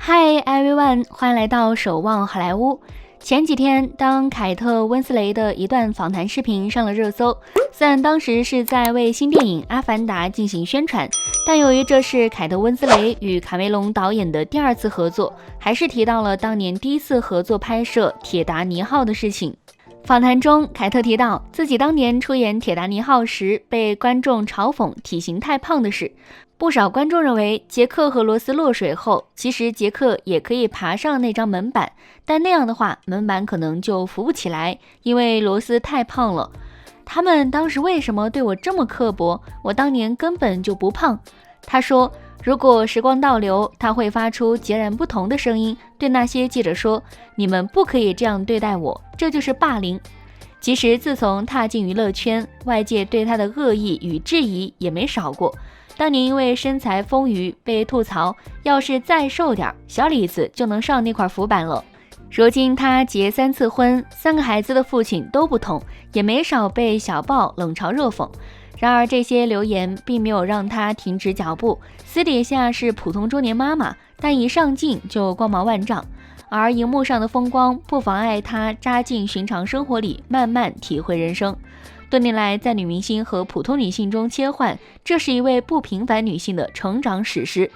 Hi everyone， 欢迎来到守望好莱坞。前几天，当凯特·温斯雷的一段访谈视频上了热搜，虽然当时是在为新电影《阿凡达》进行宣传，但由于这是凯特·温斯雷与卡梅隆导演的第二次合作，还是提到了当年第一次合作拍摄《铁达尼号》的事情。访谈中，凯特提到自己当年出演《铁达尼号》时被观众嘲讽体型太胖的事。不少观众认为杰克和罗斯落水后，其实杰克也可以爬上那张门板，但那样的话门板可能就扶不起来，因为罗斯太胖了。他们当时为什么对我这么刻薄？我当年根本就不胖。他说，如果时光倒流，他会发出截然不同的声音，对那些记者说，你们不可以这样对待我，这就是霸凌。其实自从踏进娱乐圈，外界对他的恶意与质疑也没少过。当年因为身材丰腴被吐槽，要是再瘦点，小李子就能上那块浮板了。如今他结3次婚，3个孩子的父亲都不同，也没少被小报冷嘲热讽。然而这些流言并没有让他停止脚步，私底下是普通中年妈妈，但一上镜就光芒万丈。而荧幕上的风光不妨碍他扎进寻常生活里，慢慢体会人生。多年来在女明星和普通女性中切换，这是一位不平凡女性的成长史诗。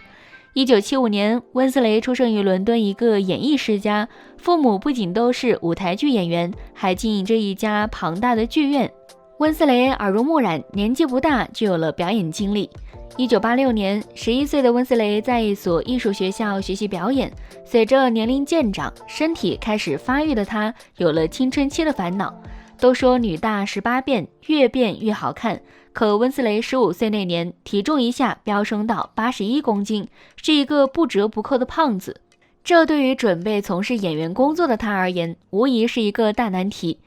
1975年，温斯雷出生于伦敦一个演艺世家，父母不仅都是舞台剧演员，还经营着一家庞大的剧院。温斯雷耳濡目染，年纪不大就有了表演经历。1986年，11岁的温斯雷在一所艺术学校学习表演。随着年龄渐长，身体开始发育的她有了青春期的烦恼。都说女大18变，越变越好看，可温斯雷15岁那年，体重一下飙升到81公斤，是一个不折不扣的胖子。这对于准备从事演员工作的她而言，无疑是一个大难题。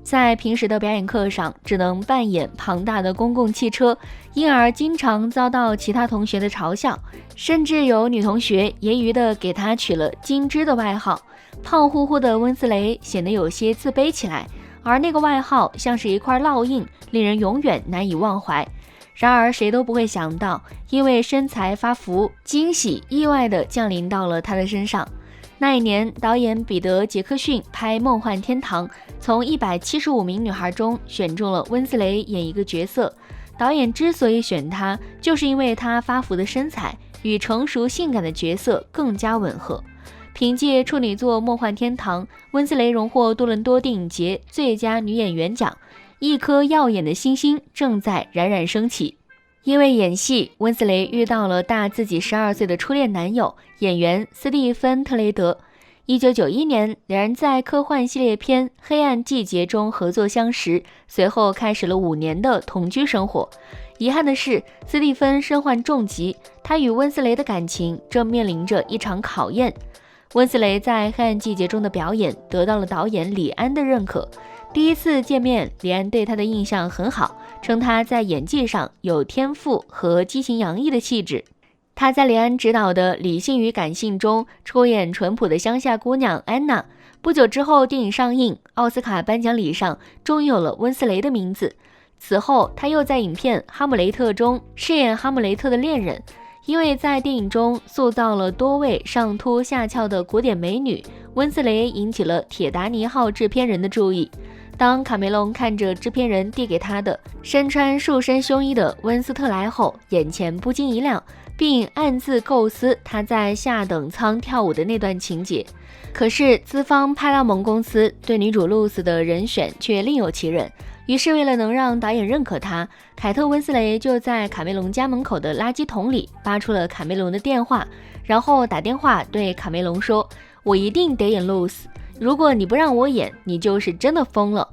在平时的表演课上，只能扮演庞大的公共汽车，因而经常遭到其他同学的嘲笑，甚至有女同学揶揄地给她取了金枝的外号。胖乎乎的温斯雷显得有些自卑起来，而那个外号像是一块烙印，令人永远难以忘怀。然而谁都不会想到，因为身材发福，惊喜意外地降临到了他的身上。那一年，导演彼得·杰克逊拍《梦幻天堂》，从175名女孩中选中了温斯雷演一个角色。导演之所以选她，就是因为她发福的身材与成熟性感的角色更加吻合。凭借处女作《梦幻天堂》，温斯雷荣获多伦多电影节最佳女演员奖，一颗耀眼的星星正在冉冉升起。因为演戏，温斯雷遇到了大自己12岁的初恋男友，演员斯蒂芬·特雷德。1991年，两人在科幻系列片《黑暗季节》中合作相识，随后开始了5年的同居生活。遗憾的是，斯蒂芬身患重疾，他与温斯雷的感情正面临着一场考验。温斯雷在《黑暗季节》中的表演得到了导演李安的认可。第一次见面，李安对他的印象很好，称他在演技上有天赋和激情洋溢的气质。他在李安执导的《理性与感性》中出演淳朴的乡下姑娘安娜。不久之后，电影上映，奥斯卡颁奖礼上终于有了温斯雷的名字。此后，他又在影片《哈姆雷特》中饰演哈姆雷特的恋人。因为在电影中塑造了多位上凸下翘的古典美女，温斯雷引起了铁达尼号制片人的注意。当卡梅隆看着制片人递给他的身穿束身胸衣的温斯特莱后，眼前不禁一亮，并暗自构思他在下等舱跳舞的那段情节。可是资方派拉蒙公司对女主露丝的人选却另有其人，于是为了能让导演认可他，凯特·温斯雷就在卡梅隆家门口的垃圾桶里扒出了卡梅隆的电话，然后打电话对卡梅隆说，我一定得演露丝，如果你不让我演，你就是真的疯了。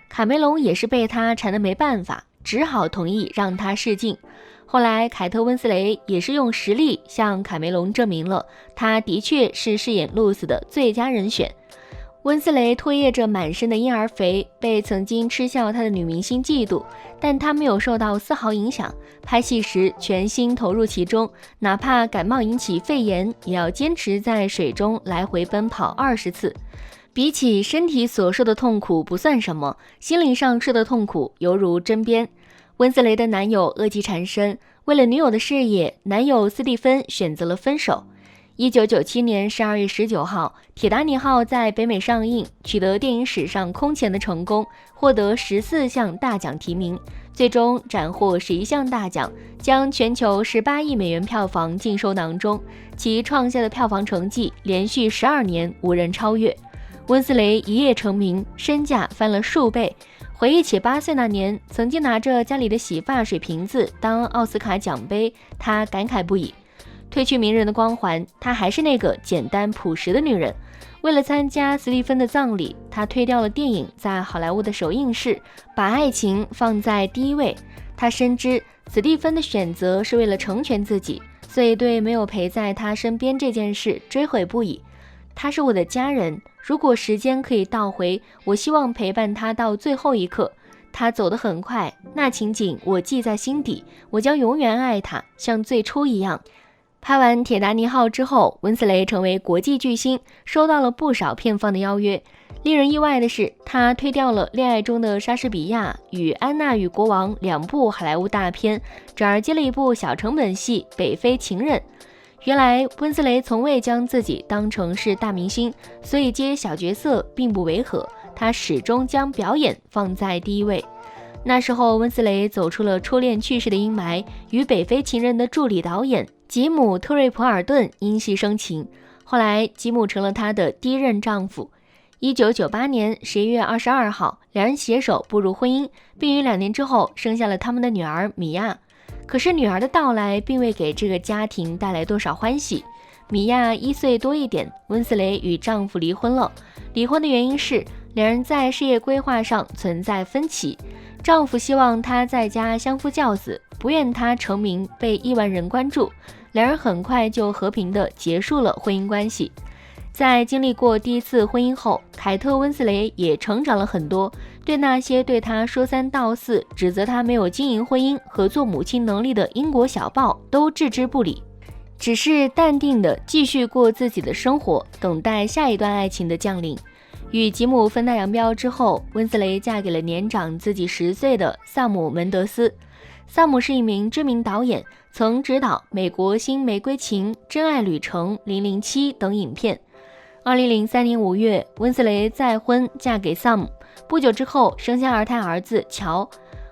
卡梅隆也是被他缠得没办法，只好同意让他试镜。后来凯特·温斯雷也是用实力向卡梅隆证明了他的确是饰演露丝的最佳人选。温斯雷拖曳着满身的婴儿肥，被曾经嗤笑他的女明星嫉妒，但他没有受到丝毫影响，拍戏时全心投入其中，哪怕感冒引起肺炎，也要坚持在水中来回奔跑20次。比起身体所受的痛苦不算什么，心灵上受的痛苦犹如针砭。温斯雷的男友恶疾缠身，为了女友的事业，男友斯蒂芬选择了分手。1997年12月19号，铁达尼号在北美上映，取得电影史上空前的成功，获得14项大奖提名，最终斩获11项大奖，将全球18亿美元票房尽收囊中，其创下的票房成绩连续12年无人超越。温斯雷一夜成名，身价翻了数倍。回忆起8岁那年，曾经拿着家里的洗发水瓶子当奥斯卡奖杯，她感慨不已。褪去名人的光环，她还是那个简单朴实的女人。为了参加斯蒂芬的葬礼，她推掉了电影在好莱坞的首映式，把爱情放在第一位。她深知斯蒂芬的选择是为了成全自己，所以对没有陪在她身边这件事追悔不已。她是我的家人，如果时间可以倒回，我希望陪伴她到最后一刻。她走得很快，那情景我记在心底，我将永远爱她，像最初一样。拍完《铁达尼号》之后，温斯雷成为国际巨星，收到了不少片方的邀约。令人意外的是，他推掉了《恋爱中的莎士比亚》与《安娜与国王》2部好莱坞大片，转而接了一部小成本戏《北非情人》。原来温斯雷从未将自己当成是大明星，所以接小角色并不违和，他始终将表演放在第一位。那时候温斯雷走出了初恋去世的阴霾，与《北非情人》的助理导演吉姆·特瑞普尔顿因戏生情，后来吉姆成了她的第一任丈夫。1998年11月22号，两人携手步入婚姻，并于2年之后生下了他们的女儿米娅。可是女儿的到来并未给这个家庭带来多少欢喜。米娅1岁多一点，温斯雷与丈夫离婚了。离婚的原因是两人在事业规划上存在分歧，丈夫希望她在家相夫教子，不愿她成名被亿万人关注。两人很快就和平地结束了婚姻关系。在经历过第一次婚姻后，凯特·温斯雷也成长了很多，对那些对她说三道四、指责她没有经营婚姻和做母亲能力的英国小报都置之不理，只是淡定地继续过自己的生活，等待下一段爱情的降临。与吉姆分道扬镳之后，温斯雷嫁给了年长自己10岁的萨姆·门德斯。萨姆是一名知名导演，曾执导《美国新玫瑰情》《真爱旅程》《007》等影片。2003年5月，温斯雷再婚嫁给萨姆，不久之后生下2胎儿子乔。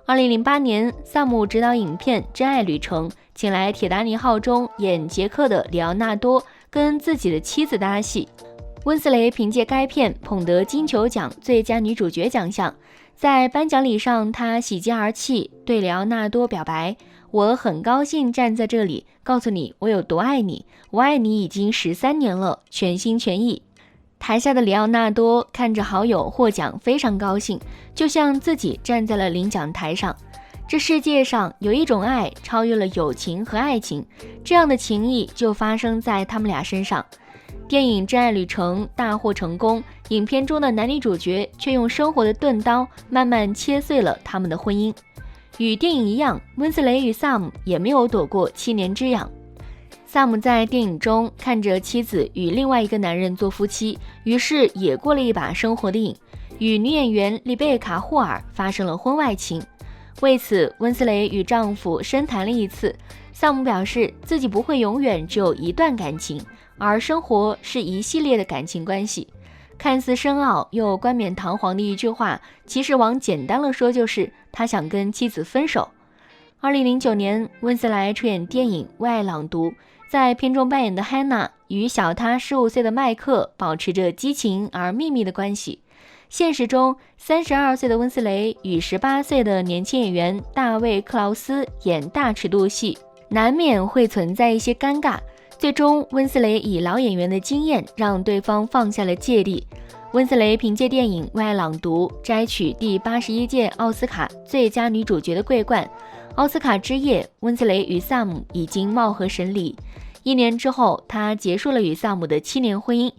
2008年，萨姆执导影片《真爱旅程》，请来《铁达尼号》中演杰克的里奥纳多跟自己的妻子搭戏。温斯雷凭借该片捧得金球奖最佳女主角奖项。在颁奖礼上，她喜极而泣，对里奥纳多表白：“我很高兴站在这里，告诉你我有多爱你，我爱你已经13年了，全心全意。”台下的里奥纳多看着好友获奖，非常高兴，就像自己站在了领奖台上。这世界上有一种爱超越了友情和爱情，这样的情谊就发生在他们俩身上。电影《真爱旅程》大获成功，影片中的男女主角却用生活的钝刀慢慢切碎了他们的婚姻。与电影一样，温斯雷与萨姆也没有躲过7年之痒。萨姆在电影中看着妻子与另外一个男人做夫妻，于是也过了一把生活的瘾，与女演员丽贝卡·霍尔发生了婚外情。为此，温斯雷与丈夫深谈了一次。萨姆表示自己不会永远只有一段感情，而生活是一系列的感情关系。看似深奥又冠冕堂皇的一句话，其实往简单了说就是他想跟妻子分手。2009年，温斯莱出演电影《为爱朗读》，在片中扮演的汉娜与小她15岁的麦克保持着激情而秘密的关系。现实中，32岁的温斯雷与18岁的年轻演员大卫·克劳斯演大尺度戏，难免会存在一些尴尬。最终，温斯雷以老演员的经验让对方放下了芥蒂。温斯雷凭借电影《为爱朗读》摘取第81届奥斯卡最佳女主角的桂冠。奥斯卡之夜，温斯雷与萨姆已经貌合神离。1年之后，他结束了与萨姆的7年婚姻。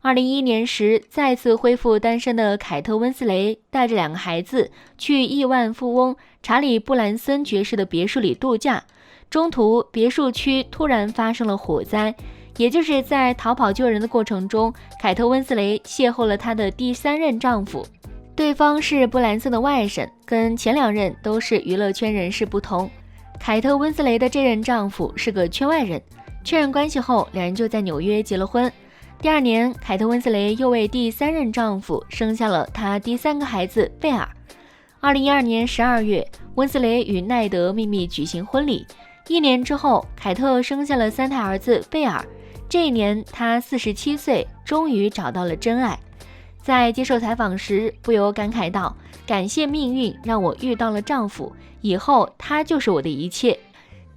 2011年时，再次恢复单身的凯特·温斯雷带着2个孩子去亿万富翁查理·布兰森爵士的别墅里度假。中途，别墅区突然发生了火灾，也就是在逃跑救人的过程中，凯特·温斯雷邂逅了她的第3任丈夫。对方是布兰森的外甥，跟前2任都是娱乐圈人士不同。凯特·温斯雷的这任丈夫是个圈外人，确认关系后，两人就在纽约结了婚。第2年，凯特温斯雷又为第3任丈夫生下了她第3个孩子贝尔。2012年12月，温斯雷与奈德秘密举行婚礼。1年之后，凯特生下了3胎儿子贝尔。这一年，她47岁，终于找到了真爱。在接受采访时，不由感慨道：“感谢命运让我遇到了丈夫，以后他就是我的一切。”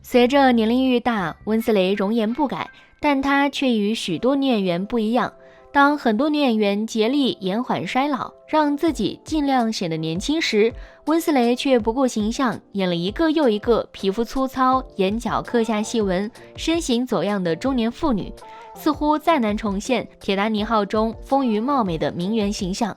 随着年龄愈大，温斯雷容颜不改，但她却与许多女演员不一样。当很多女演员竭力延缓衰老，让自己尽量显得年轻时，温斯雷却不顾形象，演了一个又一个皮肤粗糙、眼角刻下细纹、身形走样的中年妇女，似乎再难重现铁达尼号中丰腴貌美的名媛形象。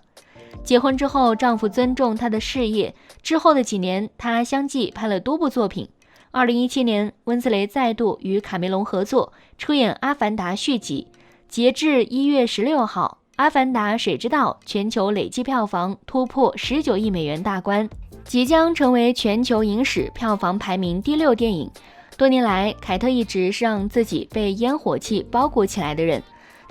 结婚之后，丈夫尊重她的事业，之后的几年，她相继拍了多部作品。2017年，温斯雷再度与卡梅隆合作，出演《阿凡达》续集。截至1月16号，《阿凡达：水之道》全球累计票房突破19亿美元大关，即将成为全球影史票房排名第6电影。多年来，凯特一直是让自己被烟火气包裹起来的人。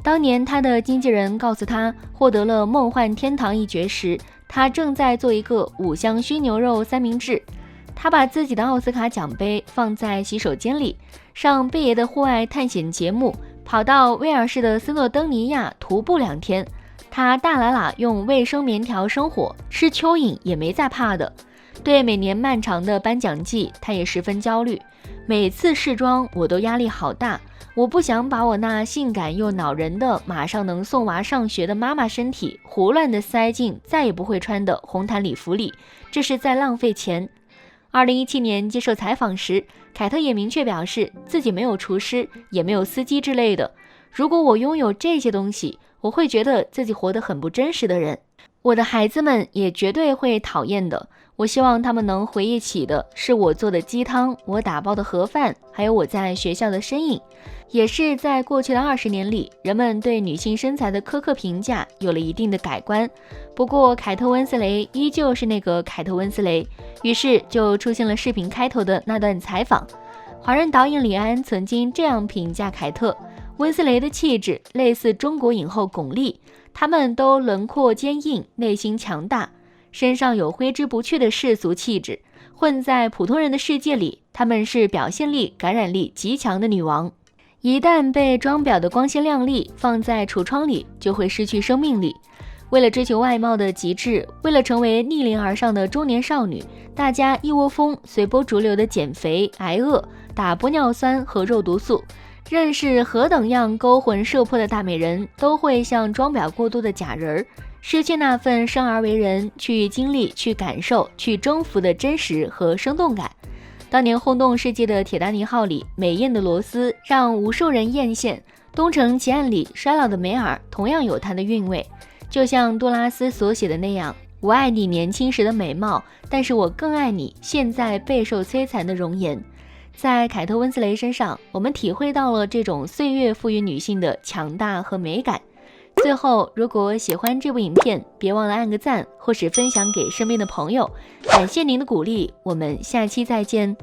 当年他的经纪人告诉他获得了梦幻天堂一角时，他正在做一个5香熏牛肉三明治。他把自己的奥斯卡奖杯放在洗手间里，上贝爷的户外探险节目，跑到威尔士的斯诺登尼亚徒步2天。他大喇喇用卫生棉条生火，吃蚯蚓也没再怕的。对每年漫长的颁奖季，他也十分焦虑。每次试妆我都压力好大，我不想把我那性感又恼人的马上能送娃上学的妈妈身体胡乱地塞进再也不会穿的红毯礼服里，这是在浪费钱。2017年接受采访时，凯特也明确表示自己没有厨师，也没有司机之类的。如果我拥有这些东西，我会觉得自己活得很不真实的人。我的孩子们也绝对会讨厌的。我希望他们能回忆起的是我做的鸡汤，我打包的盒饭，还有我在学校的身影。也是在过去的20年里，人们对女性身材的苛刻评价有了一定的改观。不过凯特温斯雷依旧是那个凯特温斯雷，于是就出现了视频开头的那段采访。华人导演李安曾经这样评价凯特：温斯雷的气质类似中国影后巩俐，她们都轮廓坚硬，内心强大，身上有挥之不去的世俗气质，混在普通人的世界里，她们是表现力、感染力极强的女王。一旦被装裱的光鲜亮丽放在橱窗里，就会失去生命力。为了追求外貌的极致，为了成为逆龄而上的中年少女，大家一窝蜂随波逐流的减肥、挨饿、打玻尿酸和肉毒素。认识何等样勾魂摄魄的大美人，都会像装裱过度的假人儿，失去那份生而为人、去经历、去感受、去征服的真实和生动感。当年轰动世界的铁达尼号里，美艳的罗斯让无数人艳羡。东城奇案里衰老的梅尔同样有她的韵味，就像杜拉斯所写的那样，我爱你年轻时的美貌，但是我更爱你现在备受摧残的容颜。在凯特温斯雷身上，我们体会到了这种岁月赋予女性的强大和美感。最后，如果喜欢这部影片，别忘了按个赞，或是分享给身边的朋友。感谢您的鼓励，我们下期再见。